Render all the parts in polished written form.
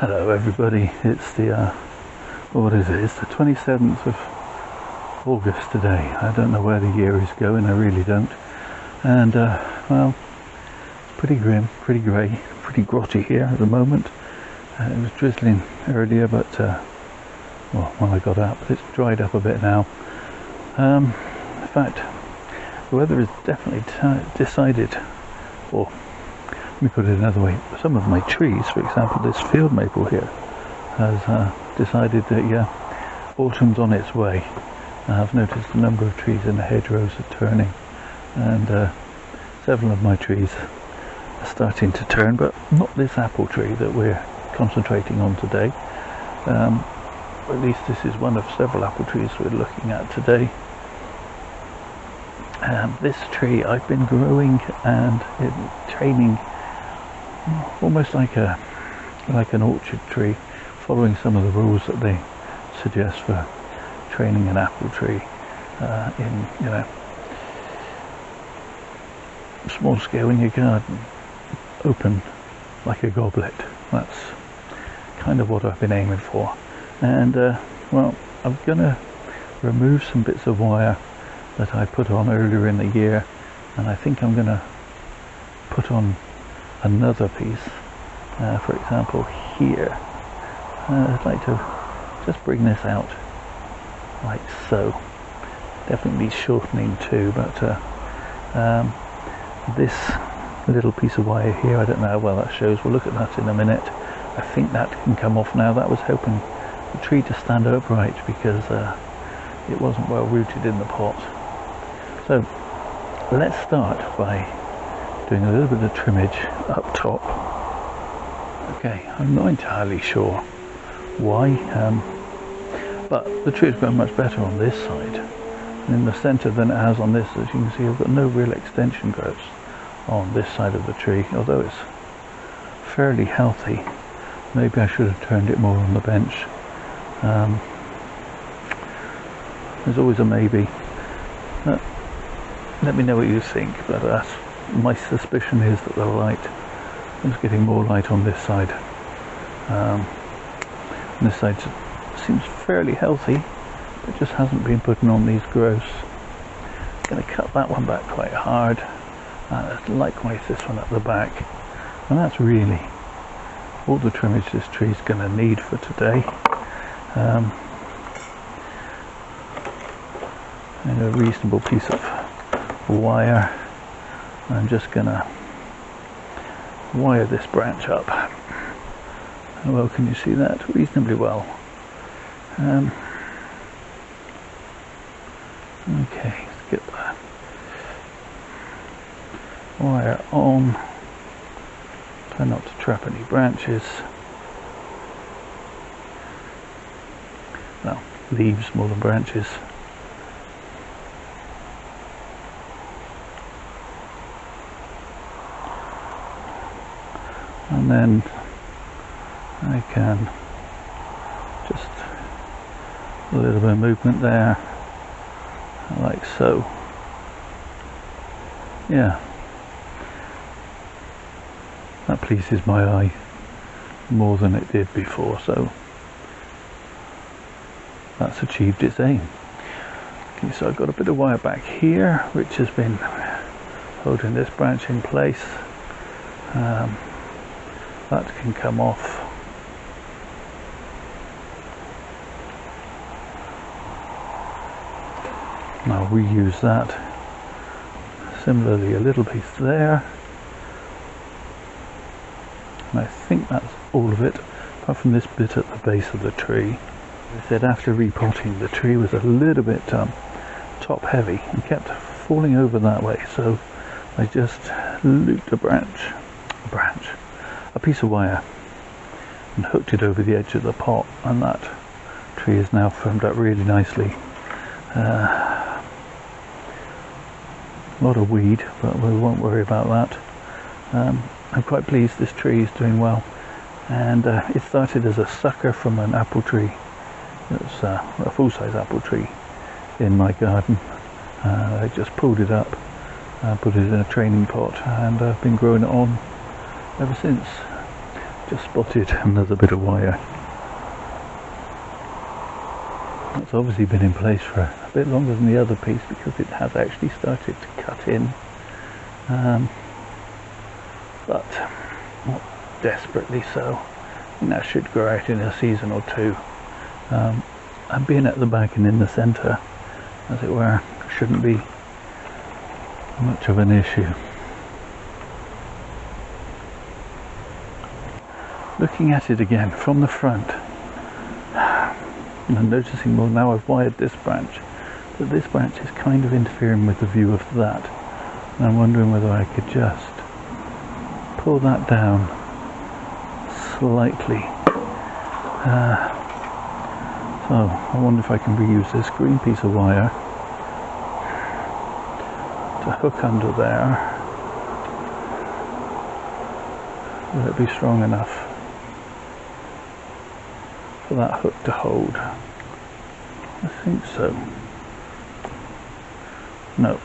Hello everybody, it's the, what is it, it's the 27th of August today. I don't know where the year is going, I really don't. And, well, it's pretty grim, pretty grey, pretty grotty here at the moment. It was drizzling earlier, but, well, when I got up, it's dried up a bit now. In fact, the weather has definitely decided, or let me put it another way, some of my trees, for example this field maple here, has decided that, yeah, autumn's on its way. I've noticed a number of trees in the hedgerows are turning, and several of my trees are starting to turn, but not this apple tree that we're concentrating on today. At least this is one of several apple trees we're looking at today. This tree I've been growing and training almost like an orchard tree, following some of the rules that they suggest for training an apple tree in, you know, small scale in your garden, open like a goblet. That's kind of what I've been aiming for. And well, I'm gonna remove some bits of wire that I put on earlier in the year, and I think I'm gonna put on another piece, for example here. I'd like to just bring this out like so, definitely shortening too, but this little piece of wire here, I don't know how well that shows, we'll look at that in a minute. I think that can come off now. That was hoping the tree to stand upright because it wasn't well rooted in the pot. So let's start by doing a little bit of trimmage up top. Okay, I'm not entirely sure why, but the tree has grown much better on this side and in the centre than it has on this. As you can see, I've got no real extension growths on this side of the tree, although it's fairly healthy. Maybe I should have turned it more on the bench. There's always a maybe. Let me know what you think, but my suspicion is that the light is getting more light on this side. And this side seems fairly healthy, but just hasn't been putting on these growths. I'm going to cut that one back quite hard. Likewise this one at the back. And that's really all the trimmage this tree is going to need for today. And a reasonable piece of wire. I'm just going to wire this branch up. How well can you see that? Reasonably well. Okay, let's get the wire on. Try not to trap any branches. Well, leaves more than branches. And then I can just a little bit of movement there, like so. Yeah, that pleases my eye more than it did before, so that's achieved its aim. Okay, so I've got a bit of wire back here which has been holding this branch in place. That can come off. I'll reuse that. Similarly, a little piece there. And I think that's all of it, apart from this bit at the base of the tree. As I said, after repotting, the tree was a little bit top heavy and kept falling over that way, so I just looped a piece of wire and hooked it over the edge of the pot, and that tree is now firmed up really nicely. A lot of weed, but we won't worry about that. I'm quite pleased this tree is doing well, and it started as a sucker from an apple tree. It's a full-size apple tree in my garden. I just pulled it up, put it in a training pot, and I've been growing it on ever since. just spotted another bit of wire. It's obviously been in place for a bit longer than the other piece because it has actually started to cut in, but not desperately so. And that should grow out in a season or two. And being at the back and in the centre, as it were, shouldn't be much of an issue. Looking at it again from the front, and I'm noticing, well, now I've wired this branch, that this branch is kind of interfering with the view of that. And I'm wondering whether I could just pull that down slightly. So I wonder if I can reuse this green piece of wire to hook under there. Will it be strong enough for that hook to hold? I think so. No,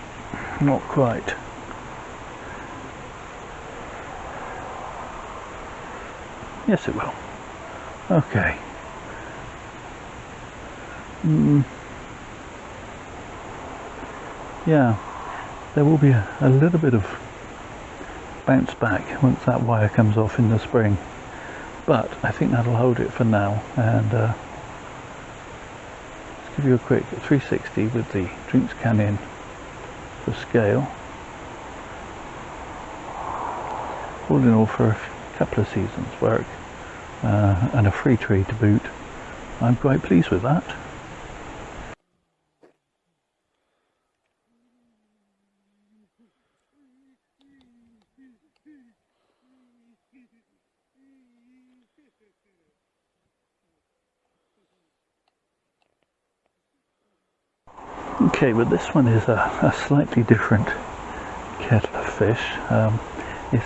not quite. Yes, it will. Okay. Yeah, there will be a little bit of bounce back once that wire comes off in the spring, but I think that'll hold it for now. And let's give you a quick 360 with the drinks can in for scale. All in all, for a couple of seasons work and a free tree to boot, I'm quite pleased with that. Okay, but this one is a slightly different kettle of fish. It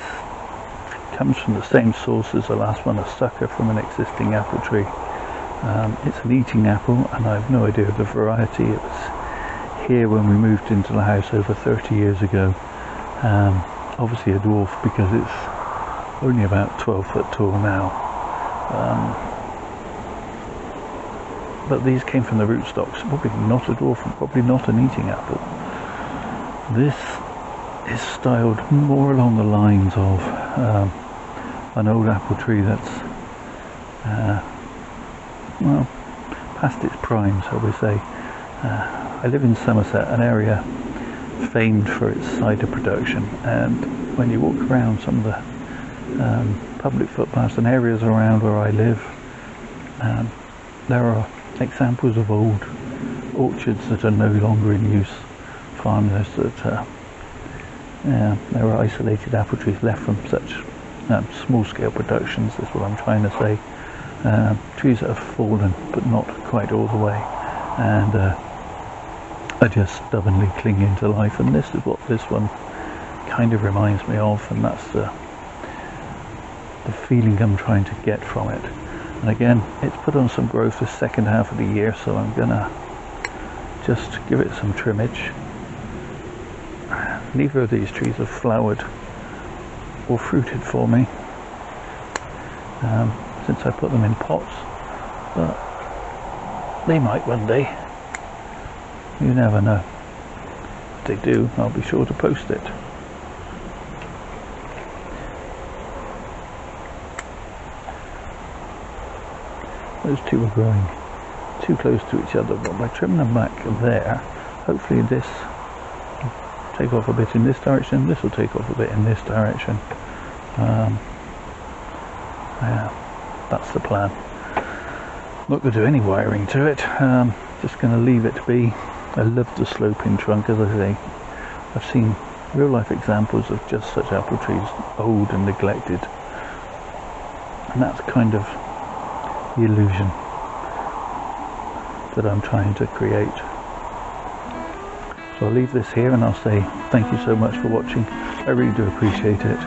comes from the same source as the last one, a sucker from an existing apple tree. It's an eating apple, and I have no idea of the variety. It was here when we moved into the house over 30 years ago. Obviously a dwarf because it's only about 12 foot tall now. But these came from the rootstocks, probably not a dwarf and probably not an eating apple. This is styled more along the lines of an old apple tree that's well, past its prime, shall we say. I live in Somerset, an area famed for its cider production, and when you walk around some of the public footpaths and areas around where I live, there are examples of old orchards that are no longer in use, farmers that there are isolated apple trees left from such small scale productions, is what I'm trying to say. Trees that have fallen but not quite all the way, and are just stubbornly clinging to life, and this is what this one kind of reminds me of, and that's the feeling I'm trying to get from it. And again, it's put on some growth this second half of the year, so I'm gonna just give it some trimmage. Neither of these trees have flowered or fruited for me since I put them in pots, but they might one day. You never know. If they do, I'll be sure to post it. Those two are growing too close to each other, but by trimming them back there, hopefully this will take off a bit in this direction, this will take off a bit in this direction. Yeah, that's the plan. Not going to do any wiring to it, just going to leave it be. I love the sloping trunk, as I say. I've seen real life examples of just such apple trees, old and neglected, and that's kind of the illusion that I'm trying to create. So I'll leave this here and I'll say thank you so much for watching. I really do appreciate it.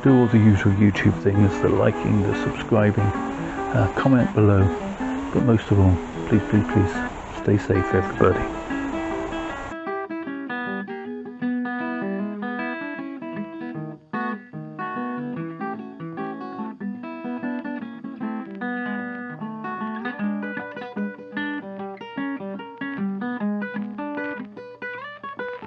Do all the usual YouTube things, the liking, the subscribing, comment below, but most of all, please stay safe, everybody.